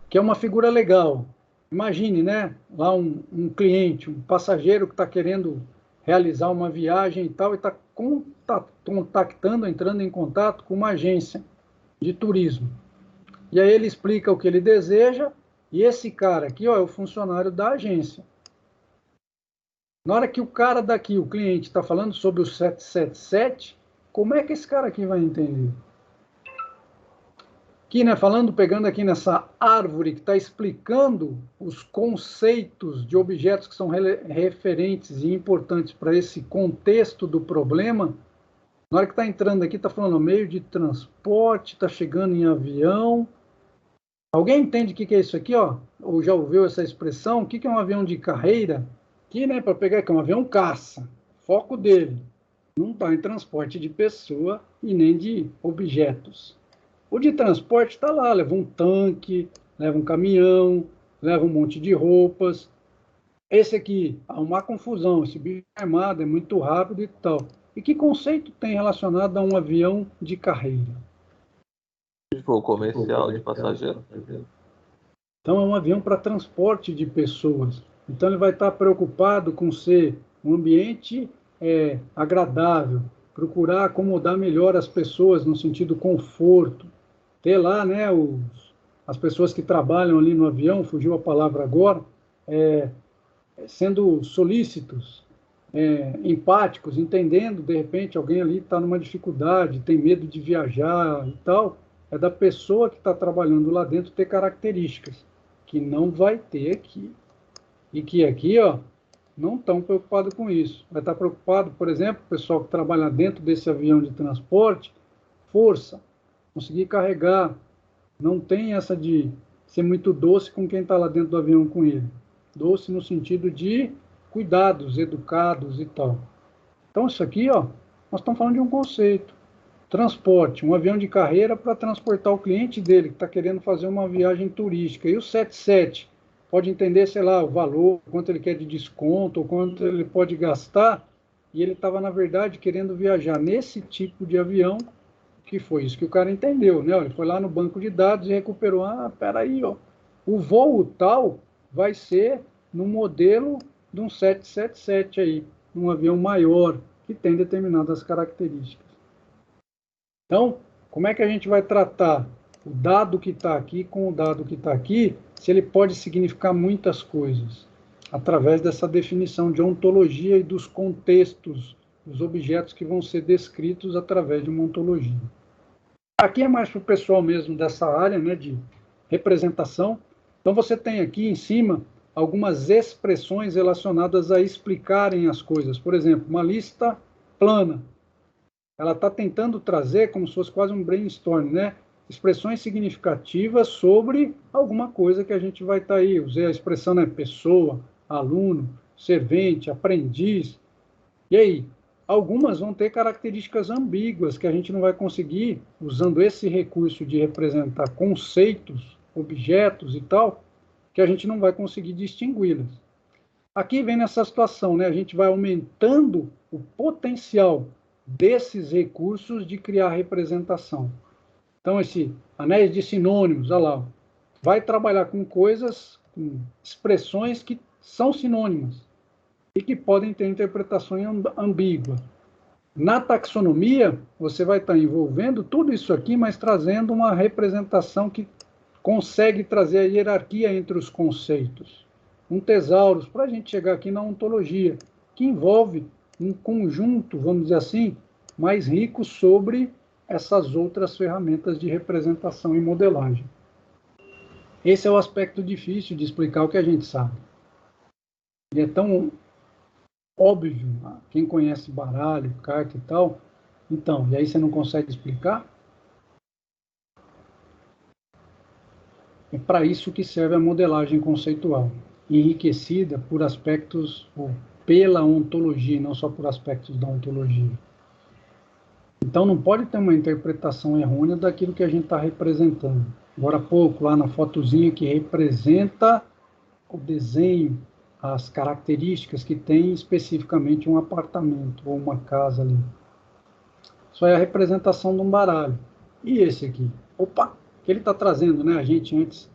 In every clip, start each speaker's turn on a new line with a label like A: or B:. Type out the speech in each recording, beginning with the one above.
A: que é uma figura legal. Imagine, né? Lá um cliente, um passageiro que está querendo realizar uma viagem e tal, e está contactando, entrando em contato com uma agência de turismo. E aí ele explica o que ele deseja, e esse cara aqui, ó, é o funcionário da agência. Na hora que o cara daqui, o cliente, está falando sobre o 777, como é que esse cara aqui vai entender? Aqui, né, pegando aqui nessa árvore que está explicando os conceitos de objetos que são referentes e importantes para esse contexto do problema, na hora que está entrando aqui, está falando meio de transporte, está chegando em avião. Alguém entende o que é isso aqui, ó? Ou já ouviu essa expressão? O que é um avião de carreira? Aqui, né, para pegar aqui, um avião caça. Foco dele não está em transporte de pessoa e nem de objetos. O de transporte está lá, leva um tanque, leva um caminhão, leva um monte de roupas. Esse aqui, há uma confusão, esse bicho é armado, é muito rápido e tal. E que conceito tem relacionado a um avião de carreira?
B: Voo comercial de passageiro.
A: Então, é um avião para transporte de pessoas. Então, ele vai estar preocupado com ser um ambiente agradável, procurar acomodar melhor as pessoas no sentido conforto, ter lá, né, as pessoas que trabalham ali no avião, fugiu a palavra agora, sendo solícitos, empáticos, entendendo, de repente, alguém ali está numa dificuldade, tem medo de viajar e tal, é da pessoa que está trabalhando lá dentro ter características que não vai ter aqui. E que aqui, ó, não estão preocupados com isso. Vai estar preocupado, por exemplo, o pessoal que trabalha dentro desse avião de transporte, força, conseguir carregar. Não tem essa de ser muito doce com quem está lá dentro do avião com ele. Doce no sentido de cuidados, educados e tal. Então, isso aqui, ó, nós estamos falando de um conceito. Transporte, um avião de carreira para transportar o cliente dele, que está querendo fazer uma viagem turística. E o 77 pode entender, sei lá, o valor, quanto ele quer de desconto, ou quanto ele pode gastar, e ele estava, na verdade, querendo viajar nesse tipo de avião, que foi isso que o cara entendeu, né? Ele foi lá no banco de dados e recuperou, peraí, ó, o voo tal vai ser no modelo de um 777 aí, um avião maior, que tem determinadas características. Então, como é que a gente vai tratar o dado que está aqui com o dado que está aqui, se ele pode significar muitas coisas? Através dessa definição de ontologia e dos contextos, dos objetos que vão ser descritos através de uma ontologia. Aqui é mais para o pessoal mesmo dessa área, né, de representação. Então, você tem aqui em cima algumas expressões relacionadas a explicarem as coisas. Por exemplo, uma lista plana. Ela está tentando trazer, como se fosse quase um brainstorm, né? Expressões significativas sobre alguma coisa que a gente vai estar aí. Usei a expressão, né? Pessoa, aluno, servente, aprendiz. E aí? Algumas vão ter características ambíguas que a gente não vai conseguir, usando esse recurso de representar conceitos, objetos e tal, que a gente não vai conseguir distingui-las. Aqui vem nessa situação, né? A gente vai aumentando o potencial desses recursos de criar representação. Então, esse anéis de sinônimos, olha lá, vai trabalhar com coisas, com expressões que são sinônimas e que podem ter interpretação ambígua. Na taxonomia, você vai estar envolvendo tudo isso aqui, mas trazendo uma representação que consegue trazer a hierarquia entre os conceitos. Um tesaurus, para a gente chegar aqui na ontologia, que envolve um conjunto, vamos dizer assim, mais rico sobre essas outras ferramentas de representação e modelagem. Esse é o aspecto difícil de explicar o que a gente sabe. E é tão óbvio, quem conhece baralho, carta e tal, então, e aí você não consegue explicar? É para isso que serve a modelagem conceitual, enriquecida por aspectos, ou pela ontologia, não só por aspectos da ontologia. Então, não pode ter uma interpretação errônea daquilo que a gente está representando. Agora há pouco, lá na fotozinha que representa o desenho, as características que tem especificamente um apartamento ou uma casa ali. Isso é a representação de um baralho. E esse aqui? Opa, que ele está trazendo, né? A gente antes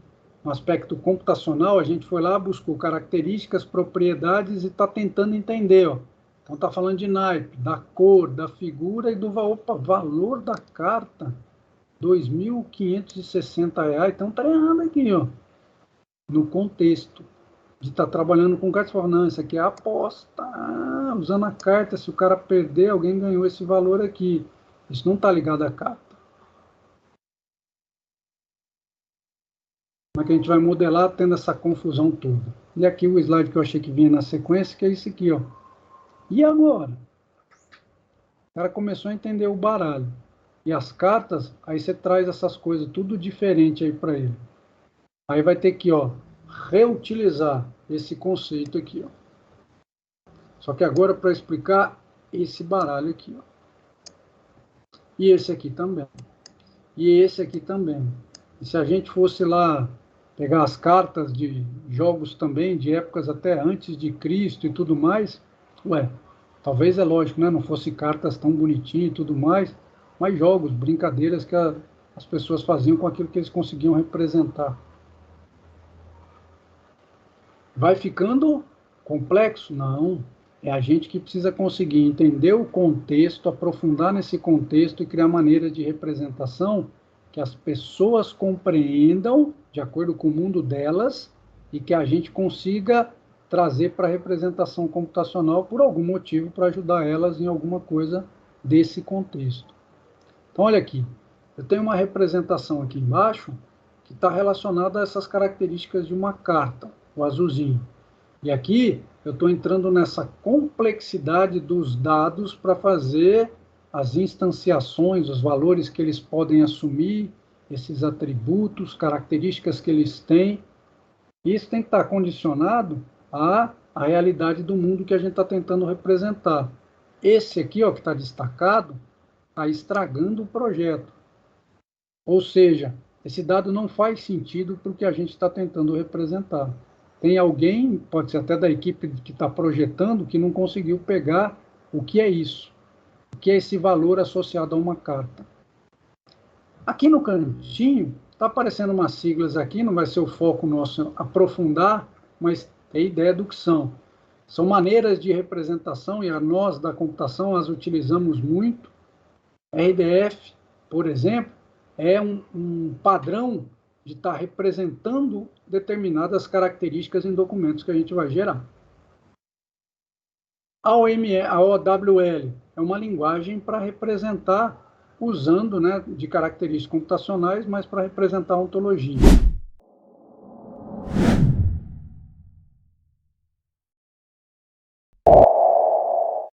A: no aspecto computacional, a gente foi lá, buscou características, propriedades e está tentando entender. Ó. Então está falando de naipe, da cor, da figura e do valor da carta. R$ 2.560. Então está errado aqui, ó, no contexto de estar trabalhando com cartas. Falando, não, isso aqui é aposta. Usando a carta, se o cara perder, alguém ganhou esse valor aqui. Isso não está ligado à carta. Como é que a gente vai modelar tendo essa confusão toda? E aqui o slide que eu achei que vinha na sequência, que é esse aqui, ó. E agora? O cara começou a entender o baralho. E as cartas, aí você traz essas coisas tudo diferente aí para ele. Aí vai ter que, ó, reutilizar esse conceito aqui, ó. Só que agora para explicar esse baralho aqui, ó. E esse aqui também. E esse aqui também. E se a gente fosse lá pegar as cartas de jogos também, de épocas até antes de Cristo e tudo mais, ué, talvez é lógico, né? Não fosse cartas tão bonitinhas e tudo mais, mas jogos, brincadeiras que as pessoas faziam com aquilo que eles conseguiam representar. Vai ficando complexo? Não. É a gente que precisa conseguir entender o contexto, aprofundar nesse contexto e criar maneiras de representação que as pessoas compreendam de acordo com o mundo delas e que a gente consiga trazer para a representação computacional por algum motivo para ajudar elas em alguma coisa desse contexto. Então, olha aqui, eu tenho uma representação aqui embaixo que está relacionada a essas características de uma carta, o azulzinho. E aqui eu estou entrando nessa complexidade dos dados para fazer as instanciações, os valores que eles podem assumir, esses atributos, características que eles têm. Isso tem que estar condicionado à realidade do mundo que a gente está tentando representar. Esse aqui, ó, que está destacado, está estragando o projeto. Ou seja, esse dado não faz sentido para o que a gente está tentando representar. Tem alguém, pode ser até da equipe que está projetando, que não conseguiu pegar o que é isso, o que é esse valor associado a uma carta. Aqui no cantinho, está aparecendo umas siglas aqui, não vai ser o foco nosso aprofundar, mas é ideia do que são. São maneiras de representação e nós da computação as utilizamos muito. RDF, por exemplo, é um padrão de estar representando determinadas características em documentos que a gente vai gerar. A OWL é uma linguagem para representar, usando, né, de características computacionais, mas para representar a ontologia.